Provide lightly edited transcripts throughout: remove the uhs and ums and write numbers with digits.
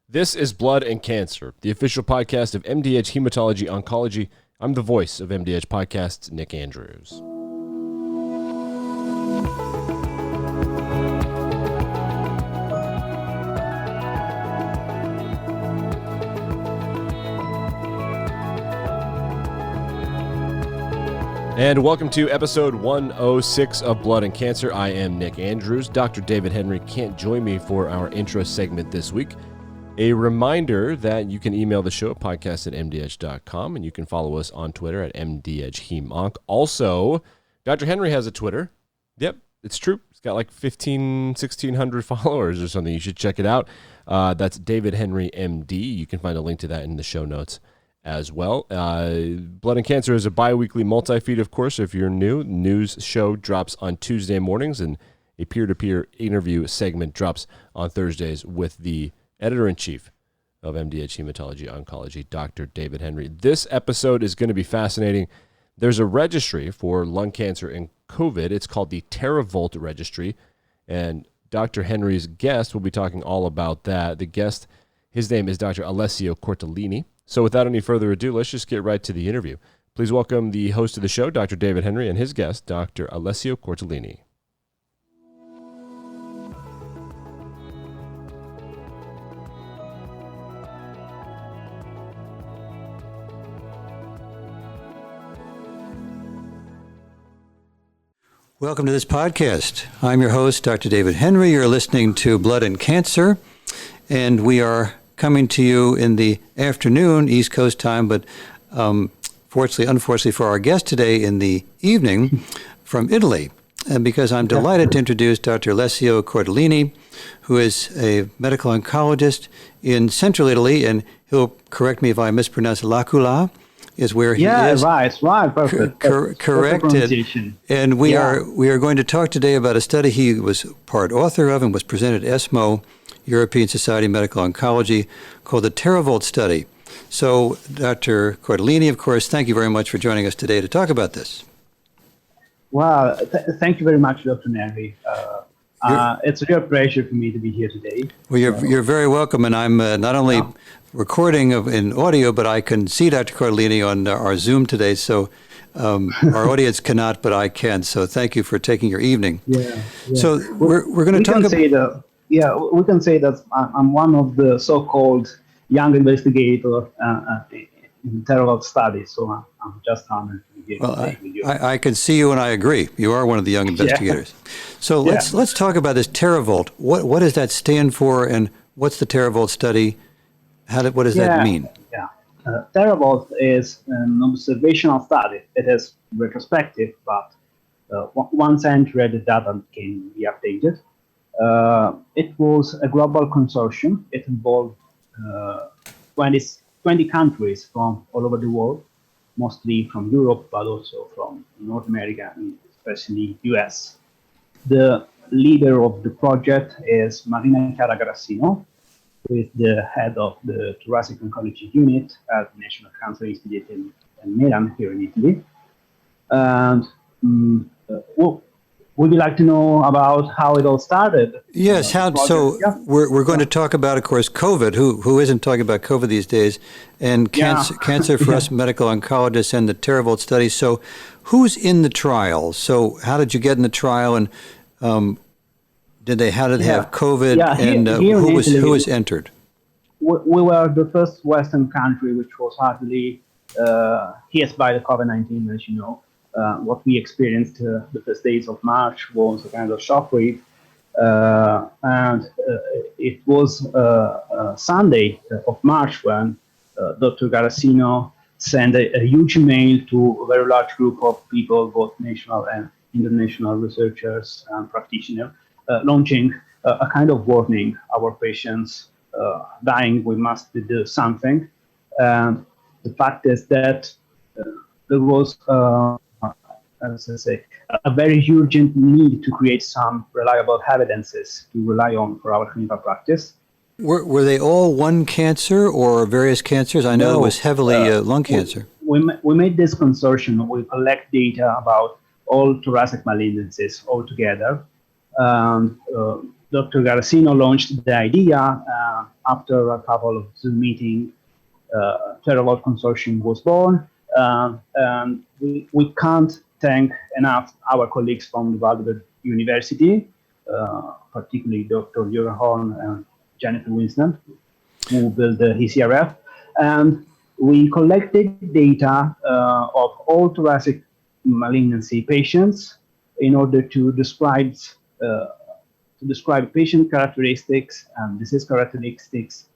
This is Blood and Cancer, the official podcast of MDH Hematology Oncology. I'm the voice of MDH Podcasts, Nick Andrews. And welcome to episode 106 of Blood and Cancer. I am Nick Andrews. Dr. David Henry can't join me for our intro segment this week. A reminder that you can email the show at podcast@mdh.com, and you can follow us on Twitter at mdhhemonc. Also, Dr. Henry has a Twitter. Yep, it's true. He's got like 1,600 followers or something. You should check it out. That's David Henry, MD. You can find a link to that in the show notes as well. Blood and Cancer is a bi-weekly multi-feed, of course. If you're new, news show drops on Tuesday mornings, and a peer-to-peer interview segment drops on Thursdays with the editor-in-chief of MDH Hematology Oncology, Dr. David Henry. This episode is going to be fascinating. There's a registry for lung cancer and COVID. It's called the TERAVOLT registry, and Dr. Henry's guest will be talking all about that. The guest, his name is Dr. Alessio Cortellini. So without any further ado, let's just get right to the interview. Please welcome the host of the show, Dr. David Henry, and his guest, Dr. Alessio Cortellini. Welcome to this podcast. I'm your host, Dr. David Henry. You're listening to Blood and Cancer, and we are coming to you in the afternoon, East Coast time, but unfortunately for our guest today, in the evening from Italy. And because I'm delighted to introduce Dr. Alessio Cortellini, who is a medical oncologist in central Italy, and he'll correct me if I mispronounce it, L'Aquila is where he is. Right, perfect. Corrected. And we are going to talk today about a study he was part author of and was presented at ESMO, European Society of Medical Oncology, called the TERAVOLT study. So, Dr. Cortellini, of course, thank you very much for joining us today to talk about this. Well, thank you very much, Dr. Neri. It's a real pleasure for me to be here today. Well, you're very welcome, and I'm not only recording in audio, but I can see Dr. Cortellini on our Zoom today, so our audience cannot, but I can. So thank you for taking your evening. Yeah. So we're going to talk about... we can say that I'm one of the so-called young investigators in TERAVOLT studies, so I'm just honored to be here with you. I can see you, and I agree. You are one of the young investigators. So let's talk about this TERAVOLT. What does that stand for, and what's the TERAVOLT study? What does that mean? TERAVOLT is an observational study. It is retrospective, but once entered, the data can be updated. It was a global consortium. It involved 20 countries from all over the world, mostly from Europe, but also from North America, and especially US. The leader of the project is Marina Chiara-Grassino, who is the head of the thoracic oncology unit at the National Cancer Institute in Milan, here in Italy. And would you like to know about how it all started? Yes. We're going to talk about, of course, COVID. Who isn't talking about COVID these days? And cancer for us medical oncologists, and the TERAVOLT study. So, who's in the trial? So, how did you get in the trial? And how did they have COVID? And who was entered? We were the first Western country which was hardly hit by the COVID-19, as you know. What we experienced the first days of March was a kind of shockwave, and it was Sunday of March when Dr. Grassino sent a huge email to a very large group of people, both national and international researchers and practitioners, launching a kind of warning: our patients dying, we must do something. And the fact is that there was a very urgent need to create some reliable evidences to rely on for our clinical practice. Were they all one cancer or various cancers? I know it was heavily lung cancer. We made this consortium. We collect data about all thoracic malignancies altogether. Dr. Grassino launched the idea after a couple of Zoom meetings, TERAVOLT consortium was born. And we can't thank enough our colleagues from the Valderberg University, particularly Dr. Jürgen Horn and Jennifer Winston, who built the ECRF. And we collected data of all thoracic malignancy patients in order to describe patient characteristics and disease characteristics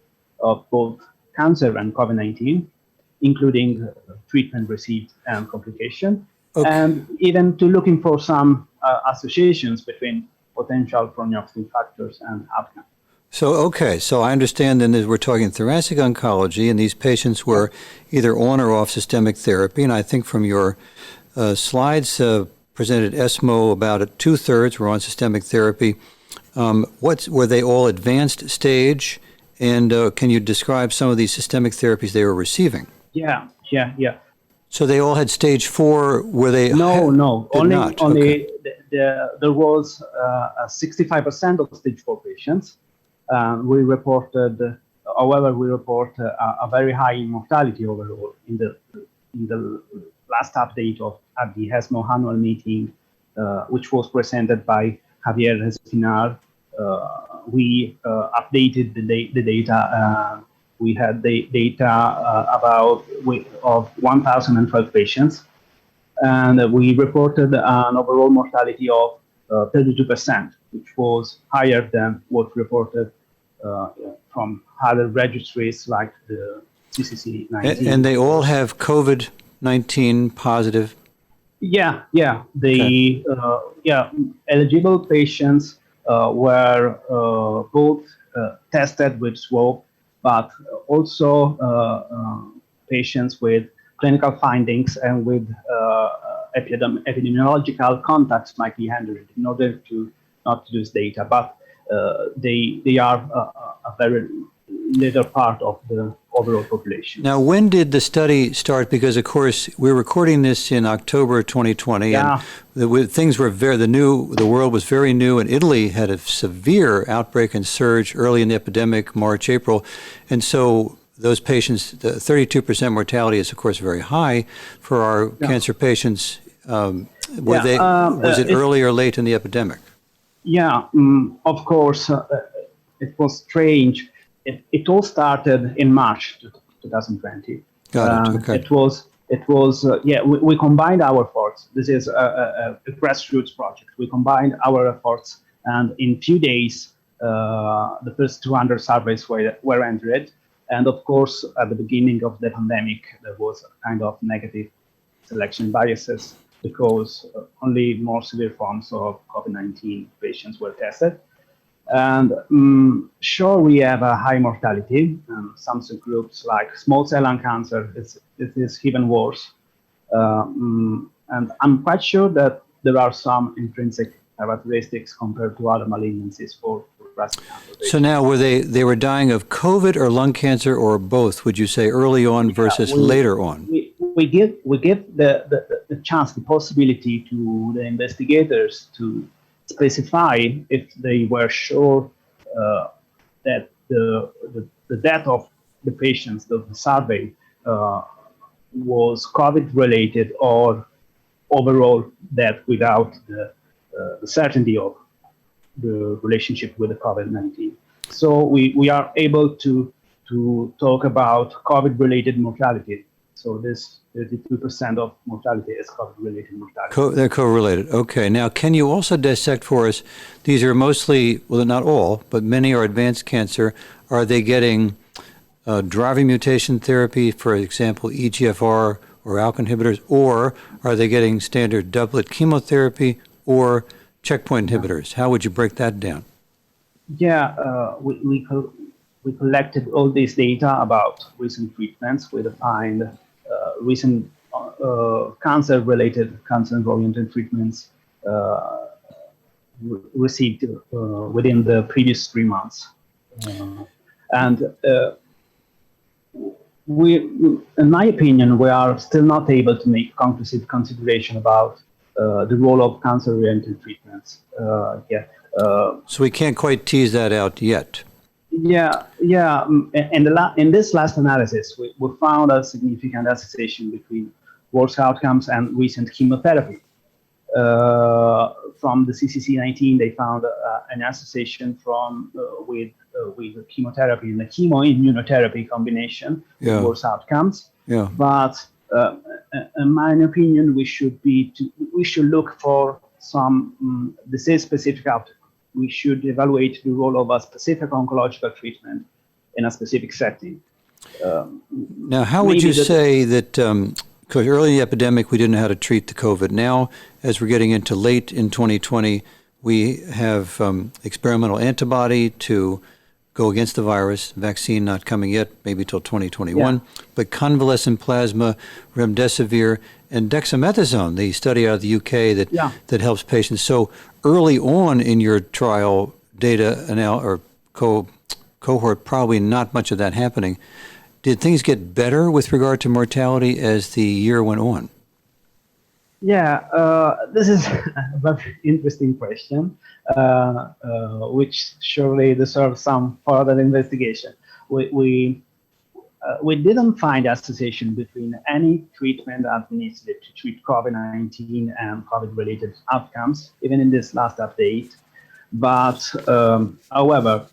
of both cancer and COVID-19, including treatment received and complication, and even to looking for some associations between potential prognostic factors and outcome. So I understand then that we're talking thoracic oncology, and these patients were either on or off systemic therapy, and I think from your slides presented ESMO, about 2/3 were on systemic therapy. Were they all advanced stage, and can you describe some of these systemic therapies they were receiving? Yeah. So they all had stage 4. Were they? No. Only there was 65% of stage 4 patients. We report a very high mortality overall in the last update at the ESMO annual meeting, which was presented by Javier Espinar. We updated the data. We had the data of 1,012 patients, and we reported an overall mortality of 32%, which was higher than what reported from other registries like the CCC-19. And they all have COVID-19 positive? Yeah. Eligible patients were both tested with swab, but also patients with clinical findings and with epidemiological contacts might be handled in order to not use data, but they are a very little part of the overall population. Now, when did the study start? Because, of course, we're recording this in October 2020, and things were the world was very new, and Italy had a severe outbreak and surge early in the epidemic, March, April, and so those patients, the 32% mortality is, of course, very high for our cancer patients. Was it early or late in the epidemic? Yeah, of course, it was strange. It all started in March 2020. Got it. Okay. We combined our efforts. This is a grassroots project. We combined our efforts, and in few days, the first 200 surveys were entered. And of course, at the beginning of the pandemic, there was a kind of negative selection biases because only more severe forms of COVID-19 patients were tested. And sure, we have a high mortality. Some subgroups like small cell lung cancer, it is even worse. And I'm quite sure that there are some intrinsic characteristics compared to other malignancies for breast cancer patients. So now, were they were dying of COVID or lung cancer or both? Would you say early on versus later on? We give the chance, the possibility to the investigators to specify if they were sure that the death of the patients, the survey, was COVID-related or overall death without the certainty of the relationship with the COVID-19. So we are able to talk about COVID-related mortality. So this 32% of mortality is COVID-related mortality. They're correlated. Okay. Now, can you also dissect for us, these are mostly, well, not all, but many are advanced cancer. Are they getting driving mutation therapy, for example, EGFR or ALK inhibitors, or are they getting standard doublet chemotherapy or checkpoint inhibitors? How would you break that down? Yeah, we collected all this data about recent treatments. We defined recent cancer-oriented treatments received within the previous 3 months. We, in my opinion, we are still not able to make conclusive consideration about the role of cancer-oriented treatments. So we can't quite tease that out yet. In this last analysis, we found a significant association between worse outcomes and recent chemotherapy. From the CCC19, they found an association with chemotherapy and the chemoimmunotherapy combination with worse outcomes. Yeah. But in my opinion, we should look for some disease-specific outcome. We should evaluate the role of a specific oncological treatment in a specific setting. Now, how would you say that, because early in the epidemic, we didn't know how to treat the COVID. Now, as we're getting into late in 2020, we have experimental antibody to go against the virus, vaccine not coming yet, maybe till 2021, but convalescent plasma, remdesivir, and dexamethasone, the study out of the UK that helps patients. So early on in your trial data cohort, probably not much of that happening. Did things get better with regard to mortality as the year went on? This is a very interesting question, which surely deserves some further investigation. We didn't find association between any treatment administered to treat COVID-19 and COVID-related outcomes, even in this last update. But however,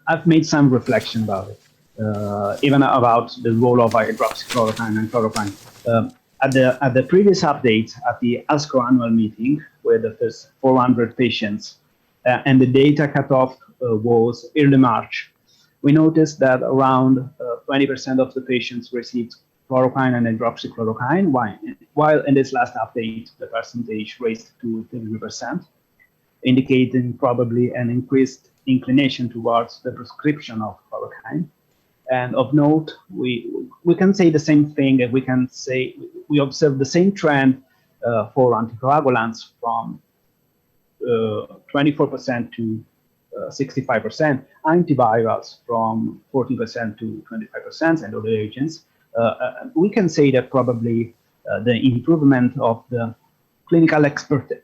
I've made some reflection about it, even about the role of hydroxychloroquine and chloroquine. At the previous update at the ASCO annual meeting, where the first 400 patients and the data cutoff was early March, we noticed that around 20% of the patients received chloroquine and hydroxychloroquine, while in this last update, the percentage raised to 30%, indicating probably an increased inclination towards the prescription of chloroquine. And of note, we can say the same thing. We can say we observe the same trend for anticoagulants from 24% to 65%, antivirals from 40% to 25%, and other agents. We can say that probably the improvement of the clinical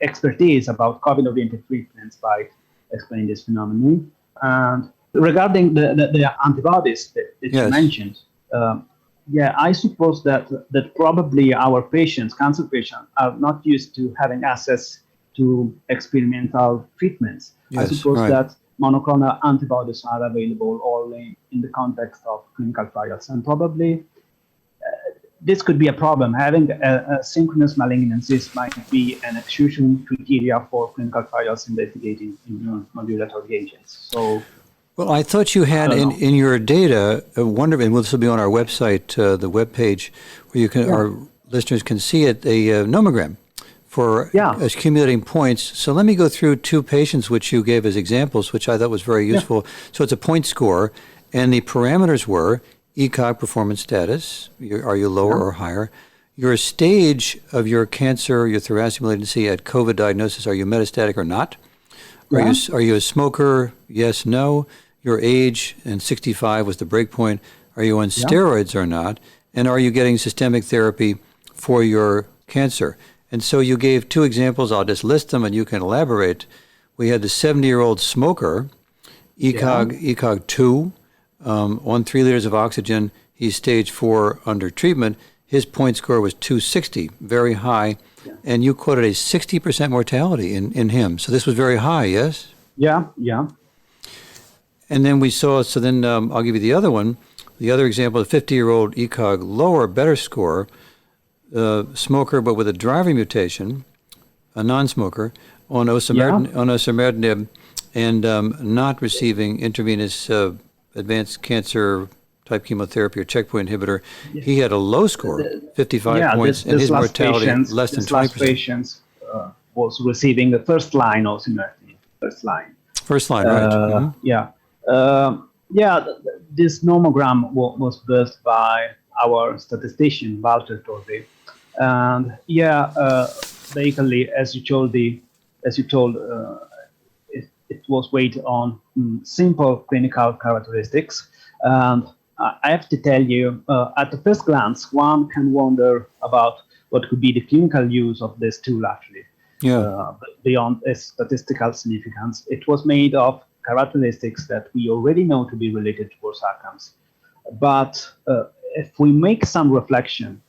expertise about COVID-oriented treatments might explain this phenomenon. And regarding the antibodies that you mentioned, I suppose that probably our patients, cancer patients, are not used to having access to experimental treatments. I suppose that monoclonal antibodies are available only in the context of clinical trials, and probably this could be a problem. Having a synchronous malignancies might be an exclusion criteria for clinical trials investigating immunomodulatory agents. So. Well, I thought you had in your data, and this will be on our website, the webpage, where you can our listeners can see it, a nomogram for accumulating points. So let me go through two patients which you gave as examples, which I thought was very useful. So it's a point score, and the parameters were ECOG performance status, are you lower or higher? Your stage of your cancer, your thoracic malignancy at COVID diagnosis, are you metastatic or not? Are you a smoker? Yes, no. Your age, and 65 was the break point. Are you on steroids or not? And are you getting systemic therapy for your cancer? And so you gave two examples. I'll just list them and you can elaborate. We had the 70-year-old smoker, ECOG 2, on 3 liters of oxygen. He's stage 4 under treatment. His point score was 260, very high. And you quoted a 60% mortality in him. So this was very high, yes? Yeah. And then we saw, I'll give you the other one. The other example, a 50-year-old ECOG lower, better score, smoker but with a driver mutation, a non-smoker, on osimertinib, and not receiving intravenous advanced cancer type chemotherapy or checkpoint inhibitor. He had a low score, 55 points, and his mortality less than 20%. This last patient was receiving the first line osimertinib, first line. First line, right. This nomogram was built by our statistician, Walter Torre. And basically, as you told, it was weighted on simple clinical characteristics. And I have to tell you, at the first glance, one can wonder about what could be the clinical use of this tool, actually. Beyond its statistical significance. It was made of characteristics that we already know to be related to worse outcomes. But if we make some reflection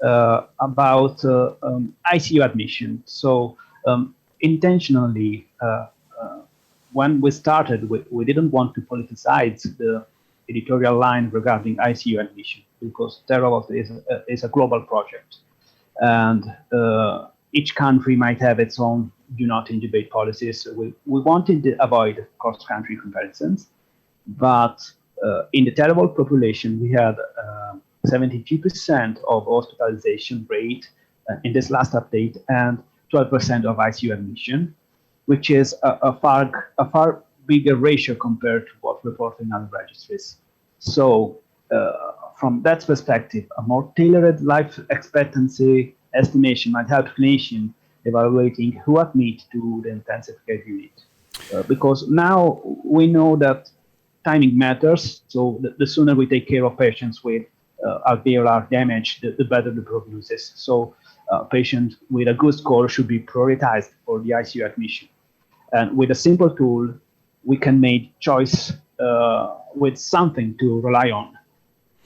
about ICU admission, so intentionally, when we started, we didn't want to politicize the editorial line regarding ICU admission because TERAVOLT is a global project, and each country might have its own do not intubate policies. So we wanted to avoid cross-country comparisons, but in the TERAVOLT population, we had 72% of hospitalization rate in this last update and 12% of ICU admission, which is a far bigger ratio compared to what reported in other registries. So from that perspective, a more tailored life expectancy estimation might help clinicians evaluating who admit to the intensive care unit. Because now we know that timing matters, so the sooner we take care of patients with alveolar damage, the better the prognosis. So patients with a good score should be prioritized for the ICU admission. And with a simple tool, we can make choice with something to rely on.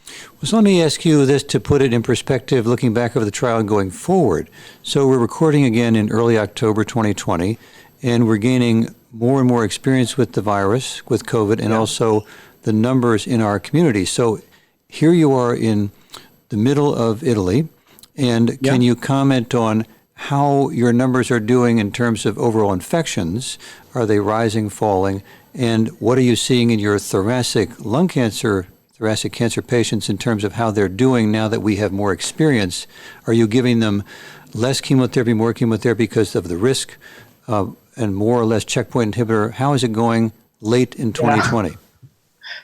Well, so let me ask you this to put it in perspective, looking back over the trial and going forward. So we're recording again in early October 2020, and we're gaining more and more experience with the virus, with COVID, and also the numbers in our community. So here you are in the middle of Italy, and can you comment on how your numbers are doing in terms of overall infections? Are they rising, falling? And what are you seeing in your thoracic cancer patients in terms of how they're doing now that we have more experience? Are you giving them less chemotherapy, more chemotherapy because of the risk, and more or less checkpoint inhibitor? How is it going late in 2020?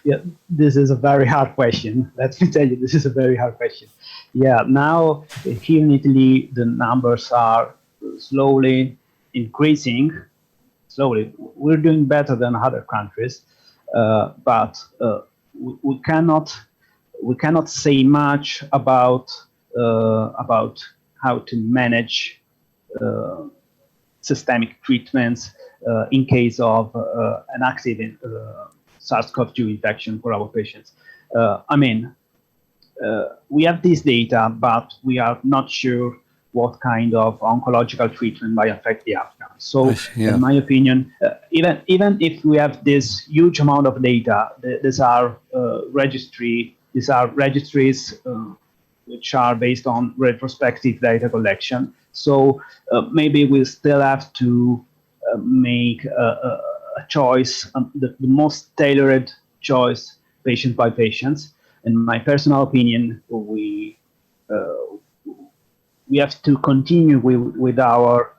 Yeah, this is a very hard question. Let me tell you, this is a very hard question. Yeah, now here in Italy, the numbers are slowly increasing. Slowly, we're doing better than other countries, but we cannot say much about how to manage systemic treatments in case of an active SARS-CoV-2 infection for our patients. We have this data, but we are not sure what kind of oncological treatment might affect the outcome. So, in my opinion, even if we have this huge amount of data, these are registries which are based on retrospective data collection. So maybe we still have to make a choice, the most tailored choice, patient by patient. In my personal opinion, we have to continue with our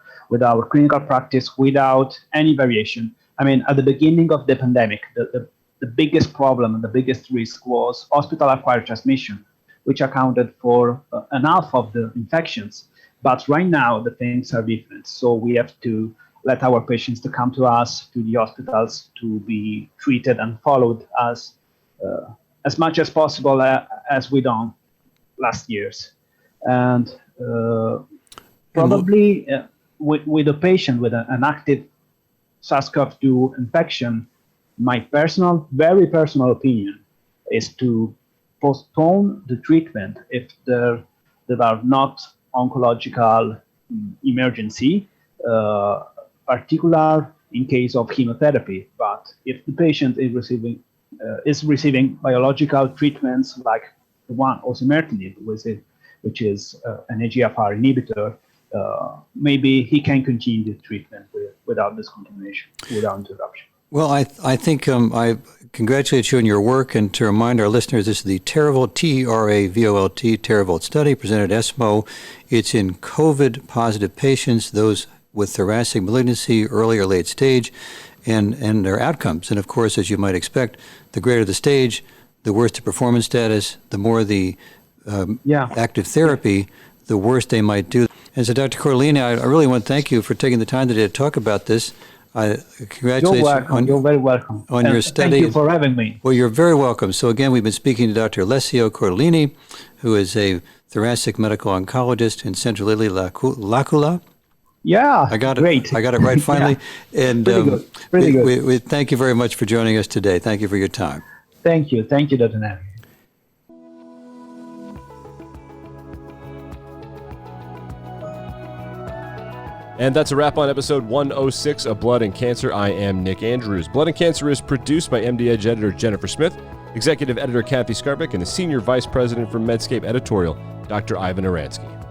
clinical practice without any variation. I mean, at the beginning of the pandemic, the biggest problem and the biggest risk was hospital-acquired transmission, which accounted for an half of the infections. But right now, the things are different. So we have to let our patients to come to us, to the hospitals, to be treated and followed as much as possible as we done last years. And probably with a patient with an active SARS-CoV-2 infection, my very personal opinion is to postpone the treatment if there are not oncological emergency, particular in case of chemotherapy. But if the patient is receiving biological treatments like the one osimertinib, which is an EGFR inhibitor, maybe he can continue the treatment without discontinuation, without interruption. Well, I think I congratulate you on your work, and to remind our listeners, this is the TERAVOLT, T-E-R-A-V-O-L-T, TERAVOLT study presented at ESMO. It's in COVID-positive patients, those with thoracic malignancy, early or late stage, and their outcomes. And of course, as you might expect, the greater the stage, the worse the performance status, the more the active therapy, the worse they might do. And so, Dr. Cortellini, I really want to thank you for taking the time today to talk about this. Congratulations. You're very welcome. On your study. Thank you for having me. Well, you're very welcome. So again, we've been speaking to Dr. Alessio Cortellini, who is a thoracic medical oncologist in Central Italy, L'Aquila. Yeah, I got it. Great. I got it right finally. And Pretty good. Pretty good. We thank you very much for joining us today. Thank you for your time. Thank you, Dr. Henry. And that's a wrap on episode 106 of Blood and Cancer. I am Nick Andrews. Blood and Cancer is produced by MD Edge editor Jennifer Smith, executive editor Kathy Skarbek, and the senior vice president for Medscape editorial, Dr. Ivan Aransky.